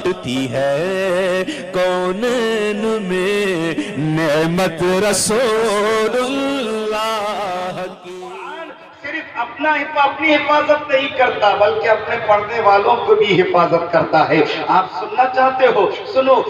بانٹتی ہے کونین میں نعمت رسول اللہ کی۔ صرف اپنی حفاظت نہیں کرتا بلکہ اپنے پڑھنے والوں کو بھی حفاظت کرتا ہے۔ آپ سننا چاہتے ہو؟ سنو،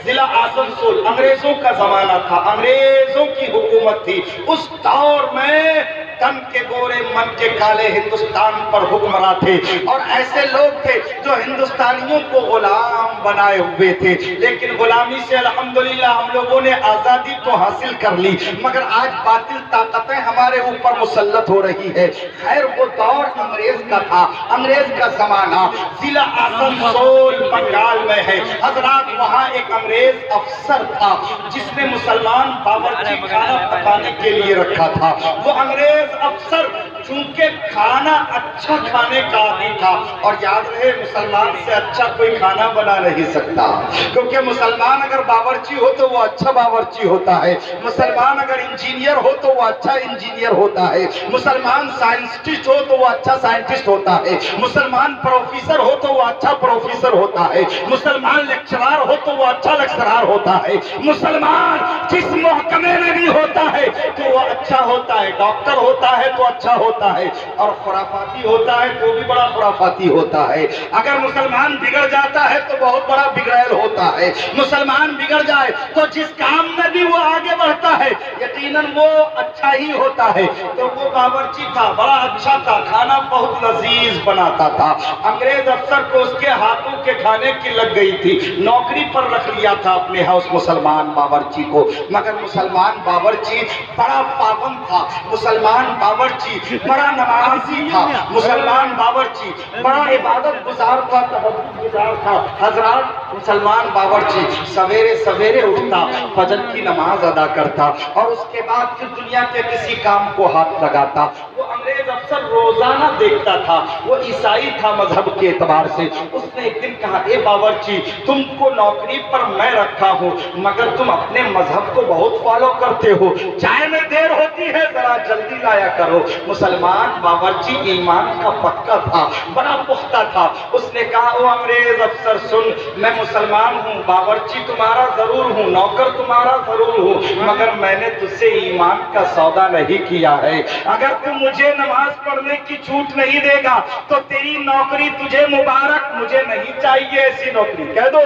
ضلع آسنسول انگریزوں کا زمانہ تھا، انگریزوں کی حکومت تھی۔ اس دور میں تن کے گورے من کے کالے ہندوستان پر حکمراں تھے، اور ایسے لوگ تھے جو ہندوستانیوں کو غلام بنائے ہوئے تھے۔ لیکن غلامی سے الحمدللہ ہم لوگوں نے آزادی تو حاصل کر لی، مگر آج باطل طاقتیں ہمارے اوپر مسلط ہو رہی ہے۔ خیر، وہ دور انگریز کا تھا، انگریز کا زمانہ۔ ضلع آسنسول بنگال میں ہے حضرات، وہاں ایک انگریز افسر تھا جس نے مسلمان باورچی کھانا پکانے کے لیے رکھا تھا۔ وہ انگریز افسر چونکہ کھانا اچھا کھانے کا عادی تھا، اور یاد رہے مسلمان سے اچھا کوئی کھانا بنا نہیں سکتا، کیونکہ مسلمان اگر باورچی ہو تو وہ اچھا باورچی ہوتا ہے، مسلمان اگر انجینئر ہو تو وہ اچھا انجینئر ہوتا ہے، مسلمان سائنسٹسٹ ہو تو وہ اچھا سائنٹسٹ ہوتا ہے، مسلمان پروفیسر ہو تو وہ اچھا پروفیسر ہوتا ہے، مسلمان لیکچرار ہو تو وہ اچھا لیکچرار ہوتا ہے، مسلمان جس محکمے میں بھی ہوتا ہے تو وہ اچھا ہوتا ہے، ڈاکٹر ہوتا ہے تو اچھا ہوتا ہے، اور خرافاتی ہوتا ہے تو بھی بڑا خرافاتی ہوتا ہے۔ اگر مسلمان بگڑ جاتا ہے تو بہت بڑا بگڑیل ہوتا ہے، مسلمان بگڑ جائے تو جس کام میں بھی وہ آگے بڑھتا ہے یقیناً وہ اچھا ہی ہوتا ہے۔ تو وہ باورچی تھا، بڑا اچھا تھا، کھانا بہت لذیذ بناتا تھا۔ انگریز افسر کو اس کے ہاتھوں کے کھانے کی لگ گئی تھی، نوکری پر رکھ لیا تھا اپنے ہاؤس مسلمان باورچی کو، مگر مسلمان باورچی بڑا پابند تھا، مسلمان باورچی بڑا نمازی تھا، مسلمان باورچی بڑا عبادت گزار تھا، تہجد گزار تھا۔ حضرات، مسلمان باورچی سویرے سویرے اٹھتا، فجر کی نماز ادا کرتا، اور اس کے بعد پھر دنیا کے کسی کام کو ہاتھ لگاتا۔ وہ انگریز افسر روزانہ دیکھتا تھا، وہ عیسائی تھا مذہب کے اعتبار سے۔ اس نے ایک دن کہا، اے باورچی، تم کو نوکری پر میں رکھا ہوں مگر تم اپنے مذہب کو بہت فالو کرتے ہو، چائے میں دیر ہوتی ہے ذرا جلدی لایا کرو۔ مسلمان باورچی ایمان کا پکا تھا، بڑا پختہ تھا۔ اس نے کہا، او انگریز افسر سن، میں مسلمان ہوں، باورچی تمہارا ضرور ہوں، نوکر تمہارا ضرور ہوں، مگر میں نے تجھ سے ایمان کا سودا نہیں کیا ہے۔ اگر تم مجھے نماز پڑھنے کی چھوٹ نہیں دے گا تو تیری نوکری تجھے مبارک، مجھے نہیں چاہیے ایسی نوکری۔ کہہ دو،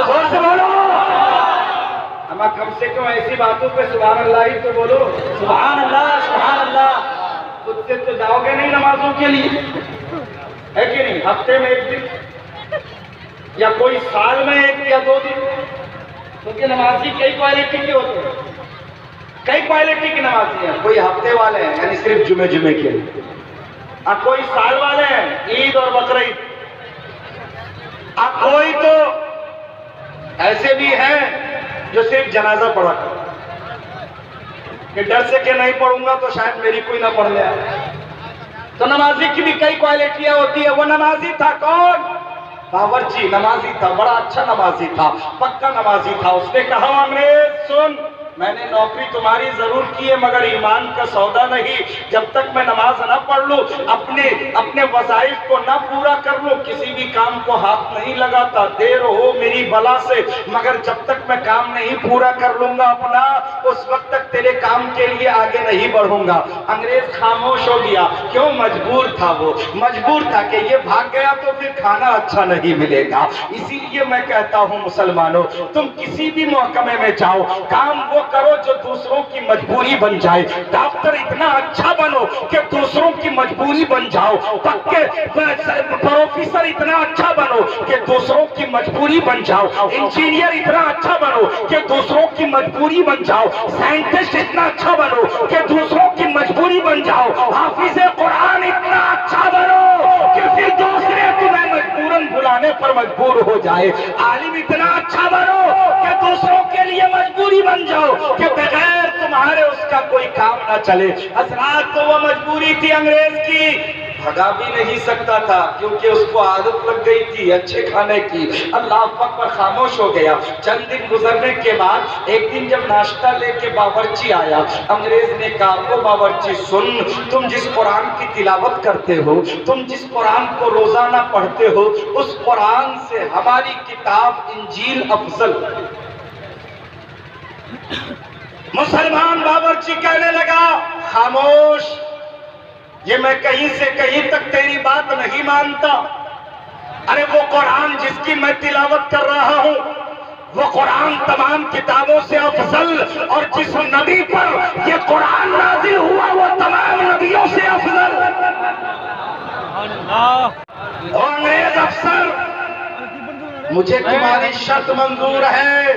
زور سے بولو، اما کم سے کم ایسی باتوں پہ سبحان اللہ ہی تو بولو، سبحان اللہ سبحان اللہ۔ خود سے تو جاؤ گے نہیں نمازوں کے لیے، ہے کہ نہیں؟ ہفتے میں ایک دن، یا کوئی سال میں ایک یا دو دن، کیونکہ نمازی کئی کوالٹی کے ہوتے ہیں، کئی کوالٹی کے نمازی ہیں۔ کوئی ہفتے والے ہیں یعنی صرف جمعے کے لیے، اور کوئی سال والے ہیں عید اور بقرعید، اور کوئی تو ایسے بھی ہیں جو صرف جنازہ پڑھا کر کہ ڈر سے کہ نہیں پڑھوں گا تو شاید میری کوئی نہ پڑھ لے۔ تو نمازی کی بھی کئی کوالٹیاں ہوتی ہیں۔ وہ نمازی تھا کون؟ باورچی نمازی تھا، بڑا اچھا نمازی تھا، پکا نمازی تھا۔ اس نے کہا، انگریز سن، میں نے نوکری تمہاری ضرور کی ہے مگر ایمان کا سودا نہیں۔ جب تک میں نماز نہ پڑھ لوں، اپنے وظائف کو نہ پورا کر لوں، کسی بھی کام کو ہاتھ نہیں لگاتا، دیر ہو میری بلا سے، مگر جب تک میں کام نہیں پورا کر لوں گا اپنا، اس وقت تک تیرے کام کے لیے آگے نہیں بڑھوں گا۔ انگریز خاموش ہو گیا، کیوں؟ مجبور تھا، وہ مجبور تھا کہ یہ بھاگ گیا تو پھر کھانا اچھا نہیں ملے گا۔ اسی لیے میں کہتا ہوں مسلمانوں، تم کسی بھی محکمے میں جاؤ، کام وہ کرو جو دوسروں کی مجبوری بن جائے۔ ڈاکٹر اتنا اچھا بنو کہ دوسروں کی مجبوری بن جاؤ، پروفیسر اتنا اچھا بنو کہ دوسروں کی مجبوری بن جاؤ، انجینئر اتنا اچھا بنو کہ دوسروں کی مجبوری بن جاؤ، سائنٹسٹ اتنا اچھا بنو کہ دوسروں کی مجبوری بن جاؤ، حافظ قرآن اتنا اچھا بنو کہ پھر دوسرے تمہیں مجبوراً بلانے پر مجبور ہو جائے، عالم اتنا اچھا بنو کہ دوسروں کے لیے مجبوری بن جاؤ کہ بغیر تمہارے اس کا کوئی کام نہ چلے۔ حضرات، تو وہ مجبوری تھی انگریز کی بھگا بھی نہیں سکتا تھا کیونکہ اس کو عادت لگ گئی تھی اچھے کھانے کی۔ اللہ اکبر، خاموش ہو گیا۔ چند دن گزرنے کے بعد ایک دن جب ناشتہ لے کے باورچی آیا، انگریز نے کہا او باورچی سن، تم جس قرآن کی تلاوت کرتے ہو، تم جس قرآن کو روزانہ پڑھتے ہو، اس قرآن سے ہماری کتاب انجیل افضل۔ مسلمان باورچی کہنے لگا خاموش، یہ میں کہیں سے کہیں تک تیری بات نہیں مانتا۔ ارے وہ قرآن جس کی میں تلاوت کر رہا ہوں، وہ قرآن تمام کتابوں سے افضل، اور جس نبی پر یہ قرآن نازل ہوا وہ تمام نبیوں سے افضل۔ او انگریز افسر، مجھے تمہاری شرط منظور ہے،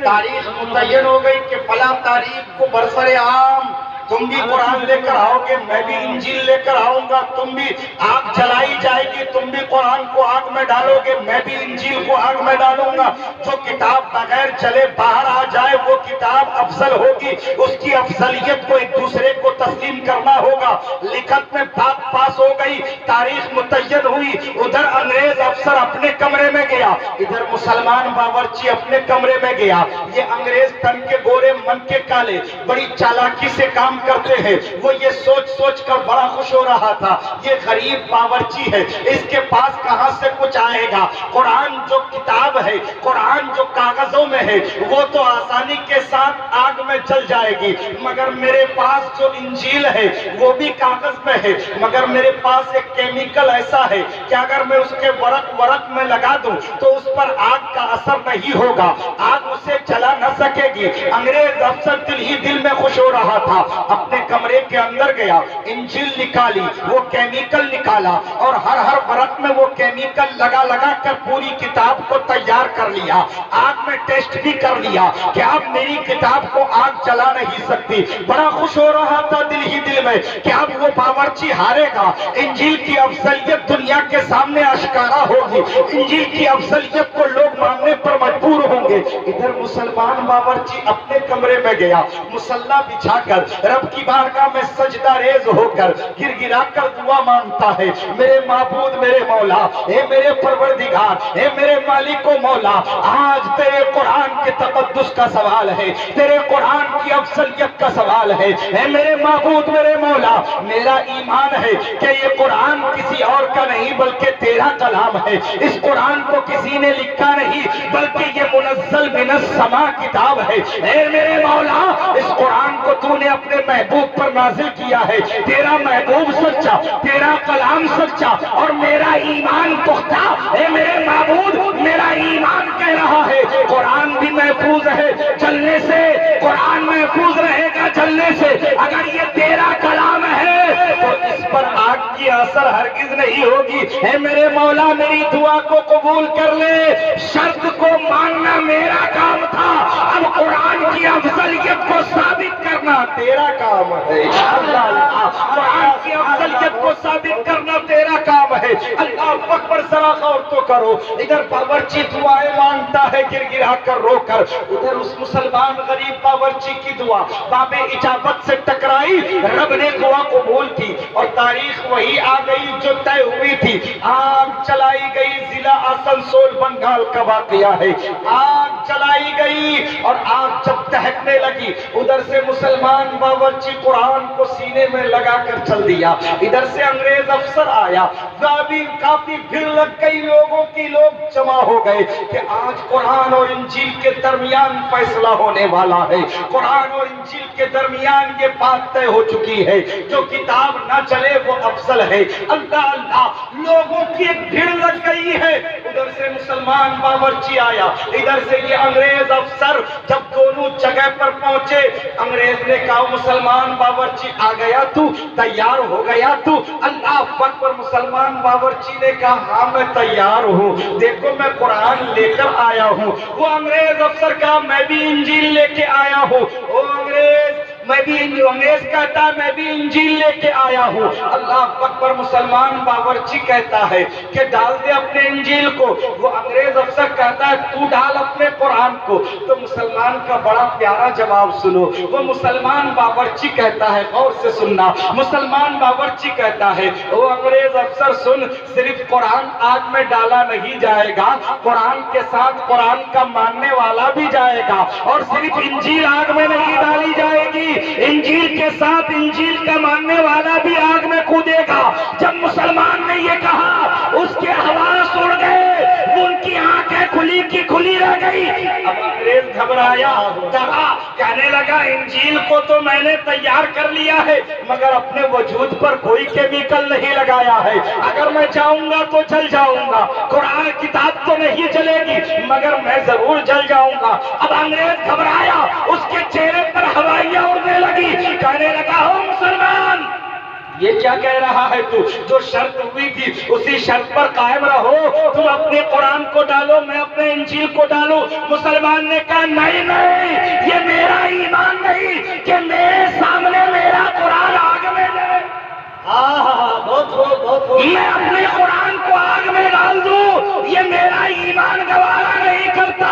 تاریخ متعین ہو گئی کہ فلاں تاریخ کو برسر عام تم بھی قرآن لے کر آؤ گے، میں بھی انجیل لے کر آؤں گا، تم بھی آگ جلائی جائے گی، تم بھی قرآن کو آگ میں ڈالو گے، میں بھی انجیل کو آگ میں ڈالوں گا۔ جو کتاب بغیر جلے باہر آ جائے وہ کتاب افضل ہوگی، اس کی افضلیت کو ایک دوسرے کو تسلیم کرنا ہوگا۔ لکھت میں بات پاس ہو گئی، تاریخ متعین ہوئی۔ ادھر انگریز افسر اپنے کمرے میں گیا، ادھر مسلمان باورچی اپنے کمرے میں گیا۔ یہ انگریز تن کے گورے من کے کالے، بڑی چالاکی سے کام کرتے ہیں۔ وہ یہ سوچ سوچ کر بڑا خوش ہو رہا تھا، یہ غریب باورچی ہے، اس کے پاس کہاں سے کچھ آئے گا؟ قرآن جو کتاب ہے، قرآن جو کاغذوں میں ہے، وہ تو آسانی کے ساتھ آگ میں جل جائے گی، مگر میرے پاس جو انجیل ہے وہ بھی کاغذ میں ہے، مگر میرے پاس ایک کیمیکل ایسا ہے کہ اگر میں اس کے ورق میں لگا دوں تو اس پر آگ کا اثر نہیں ہوگا، آگ اسے جلا نہ سکے گی۔ انگریز افسر دل ہی دل میں خوش ہو رہا تھا، اپنے کمرے کے اندر گیا، انجیل نکالی، وہ کیمیکل نکالا، اور ہر ورق میں وہ کیمیکل لگا لگا کر پوری کتاب کو تیار کر لیا۔ آگ میں ٹیسٹ بھی کر لیا کہ اب میری کتاب کو آگ جلا نہیں سکتی۔ بڑا خوش ہو رہا تھا دل ہی دل میں کہ اب وہ باورچی ہارے گا، انجیل کی افضلیت دنیا کے سامنے اشکارا ہوگی، انجیل کی افضلیت کو لوگ ماننے پر مجبور ہوں گے۔ ادھر مسلمان باورچی اپنے کمرے میں گیا، مصلی بچھا کر رب کی بارگاہ میں سجدہ ریز ہو کر گر گرا کر دعا مانگتا ہے، میرے معبود، میرے مولا، اے میرے پروردگار، اے میرے مالک و مولا، آج تیرے قرآن کے تقدس کا سوال ہے، تیرے قرآن کی افضلیت کا سوال ہے، اے میرے معبود، میرے مولا، میرا ایمان ہے کہ یہ قرآن کسی اور کا نہیں بلکہ تیرا کلام ہے، اس قرآن کو کسی نے لکھا نہیں بلکہ یہ منزل من السماء کتاب ہے، اے میرے مولا، اس قرآن کو تو نے اپنے محبوب پر نازل کیا ہے، تیرا محبوب سچا، تیرا کلام سچا، اور میرا ایمان پختہ، اے میرے معبود، میرا ایمان کہہ رہا ہے قرآن بھی محفوظ ہے جلنے سے، قرآن محفوظ رہے گا جلنے سے، اگر یہ تیرا کلام ہے تو اس پر آگ کی اثر ہرگز نہیں ہوگی، اے میرے مولا میری دعا کو قبول کر لے، شرط کو ماننا میرا کام تھا، اب قرآن کی افضلیت کو ثابت کرنا تیرا کام ہے، اللہ قرآن کی افضلیت کو ثابت کرنا تیرا کام ہے، اللہ اکبر، ذرا غور تو کرو، ادھر باورچی دعائیں مانگتا ہے گر گرا کر رو کر، ادھر اس مسلمان غریب باورچی کی دعا باب اجابت سے ٹکرائی، رب نے دعا قبول کی، اور تاریخ وہی آ گئی جو طے ہوئی تھی، آگ چلائی گئی، ضلع آسنسول بنگال کا واقعہ ہے، آگ چلائی گئی، اور آگ جب دہکنے لگی، ادھر سے مسلمان باورچی قرآن کو سینے میں لگا کر چل دیا، ادھر سے انگریز افسر آیا، کافی بھیڑ لگ گئی لوگوں کی، لوگ جمع ہو گئے کہ آج قرآن اور انجیل کے درمیان فیصلہ ہونے والا ہے، قرآن اور انجیل کے درمیان یہ بات طے ہو چکی ہے، جو کتاب نہ چلے وہ افضل ہے، اللہ اللہ، لوگوں کی ایک بھیڑ لگ گئی ہے، ادھر سے مسلمان باورچی آیا، ادھر سے یہ انگریز افسر، جب دونوں جگہ پر پہنچے، انگریز نے کہا مسلمان باورچی آ گیا تو، تیار ہو گیا تو، اللہ اکبر، مسلمان باورچی نے کہا ہاں میں تیار ہوں، دیکھو میں قرآن لے کر آیا ہوں، وہ انگریز افسر کہا میں بھی انجیل لے کے آیا ہوں، او انگریز انگریز کہتا ہے میں بھی انجیل لے کے آیا ہوں، اللہ اکبر، مسلمان باورچی کہتا ہے کہ ڈال دے اپنے انجیل کو، وہ انگریز افسر کہتا ہے تو ڈال اپنے قرآن کو؟ تو مسلمان کا بڑا پیارا جواب سنو. وہ مسلمان باورچی کہتا ہے، غور سے سننا، مسلمان باورچی کہتا ہے وہ انگریز افسر سن، صرف قرآن آگ میں ڈالا نہیں جائے گا، قرآن کے ساتھ قرآن کا ماننے والا بھی جائے گا، اور صرف انجیل آگ میں نہیں ڈالی جائے گی، انجیل کے ساتھ انجیل کا ماننے والا بھی آگ میں کودے گا. جب مسلمان نے یہ کہا اس کے حواس اڑ گئے، ان کی آنکھیں کھلی کی کھلی رہ گئی. اب انگریز گھبرایا، کہنے لگا انجیل کو تو میں نے تیار کر لیا ہے مگر اپنے وجود پر کوئی کیمیکل نہیں لگایا ہے، اگر میں چاہوں گا تو جل جاؤں گا، قرآن کتاب تو نہیں جلے گی مگر میں ضرور جل جاؤں گا. اب انگریز گھبرایا، اس کے چہرے پر ہوائیاں اڑنے لگی، کہنے لگا او مسلمان یہ کیا کہہ رہا ہے تو؟ جو شرط ہوئی تھی اسی شرط پر قائم رہو، تم اپنے قرآن کو ڈالو میں اپنے انجیل کو ڈالوں. مسلمان نے کہا نہیں نہیں، یہ میرا ایمان نہیں کہ میرے سامنے میرا قرآن آگ میں جائے. میں اپنے قرآن کو آگ میں ڈال دوں یہ میرا ایمان گوارا نہیں کرتا،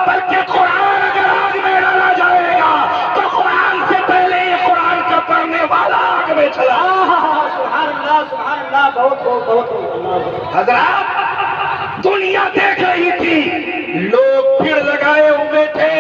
بلکہ قرآن اگر آگ میں ڈالا جائے گا تو قرآن سے پہلے یہ قرآن کا پڑھنے والا آگ میں چلا. سبحان اللہ سبحان اللہ، بہت حضرات دنیا دیکھ رہی تھی، لوگ بھیڑ لگائے ہوئے تھے،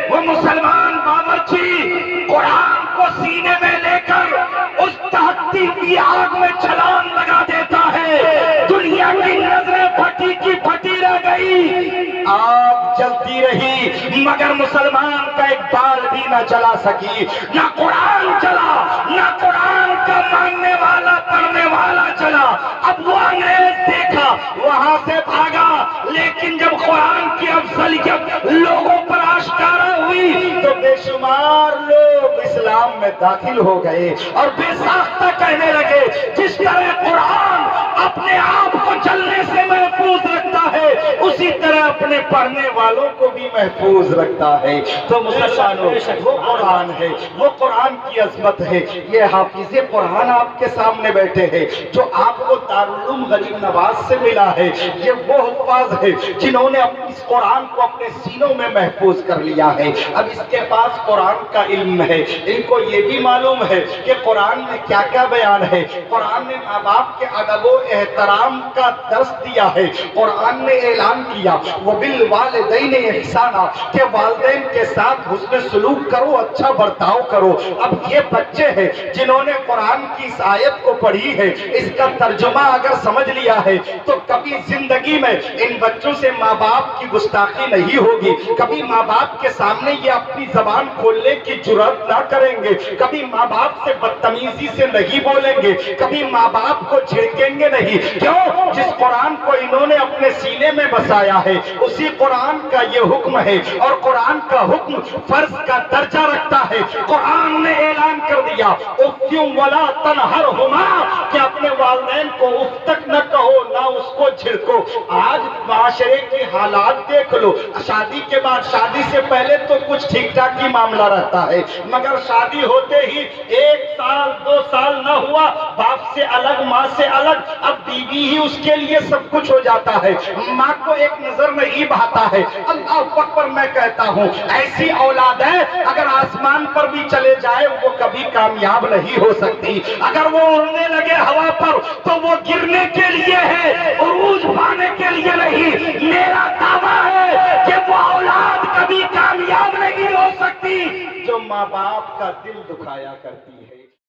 وہ مسلمان باورچی قرآن کو سینے میں لے کر اس تہتی ہوئی آگ میں چھلانگ لگا دیتا ہے. دنیا کی نظریں پھٹی کی پھٹی رہ گئی، آگ جلتی رہی مگر مسلمان کا ایک بال بھی نہ چلا سکی، نہ قرآن چلا، نہ قرآن کا ماننے والا پڑھنے والا چلا. اب وہ انگریز دیکھا وہاں سے بھاگا، لیکن جب قرآن کی افضلیت لوگوں پر آشکارا ہوئی تو بے شمار لوگ اسلام میں داخل ہو گئے اور بے ساختہ کہنے لگے جس طرح قرآن اپنے آپ کو جلنے سے محفوظ رکھتا ہے اسی طرح اپنے پڑھنے والوں کو بھی محفوظ رکھتا ہے. تو مسلمانوں وہ قرآن ہے، وہ قرآن کی عظمت ہے. یہ حافظ قرآن آپ کے سامنے بیٹھے ہیں جو آپ کو دارالعلوم غریب نواز سے ملا ہے. یہ وہ حفاظ ہے جنہوں نے اس قرآن کو اپنے سینوں میں محفوظ کر لیا ہے. اب اس کے پاس قرآن کا علم ہے، ان کو یہ بھی معلوم ہے کہ قرآن میں کیا کیا بیان ہے. قرآن نے ماں باپ کے ادب و احترام کا درس دیا ہے. قرآن نے اعلان کیا وبالوالدین احسانا کہ والدین کے ساتھ حسن سلوک کرو، اچھا برتاؤ کرو. اب یہ بچے ہیں جنہوں نے قرآن کی اس آیت کو پڑھی ہے، اس کا ترجمہ اگر سمجھ لیا ہے تو کبھی زندگی میں ان بچوں سے ماں باپ کی گستاخی نہیں ہوگی، کبھی ماں باپ کے سامنے یہ اپنی زبان کھولنے کی جرات نہ کریں گے، کبھی ماں باپ سے بدتمیزی سے نہیں بولیں گے، کبھی ماں باپ کو جھڑکیں گے نہیں. کیوں؟ جس قرآن کو انہوں نے اپنے سینے میں بسایا ہے اسی قرآن کا یہ حکم ہے، اور قرآن کا حکم فرض کا درجہ رکھتا ہے. قرآن نے اعلان کر دیا افتیوں ولا تنہرہما کہ اپنے والدین کو اف تک نہ کہو، نہ اس کو جھڑکو. آج معاشرے کی حالات دیکھ لو، شادی کے بعد، شادی سے پہلے تو کچھ ٹھیک ٹھاک ہی معاملہ رہتا ہے مگر شادی ہوتے ہی 1 سال 2 سال نہ ہوا باپ سے الگ ماں سے الگ، اب بیوی ہی اس کے لیے سب کچھ ہو جاتا ہے. ماں کو ایک نظر نہیں بہاتا ہے. اللہ اکبر، میں کہتا ہوں ایسی اولاد ہے اگر آسمان پر بھی چلے جائے وہ کبھی کامیاب نہیں ہو سکتی. اگر وہ اڑنے لگے ہوا پر تو وہ گرنے کے لیے ہے، عروج پانے کے لیے نہیں. میرا دعویٰ ہے کہ وہ اولاد کبھی کامیاب نہیں ہو سکتی جو ماں باپ کا دل دکھایا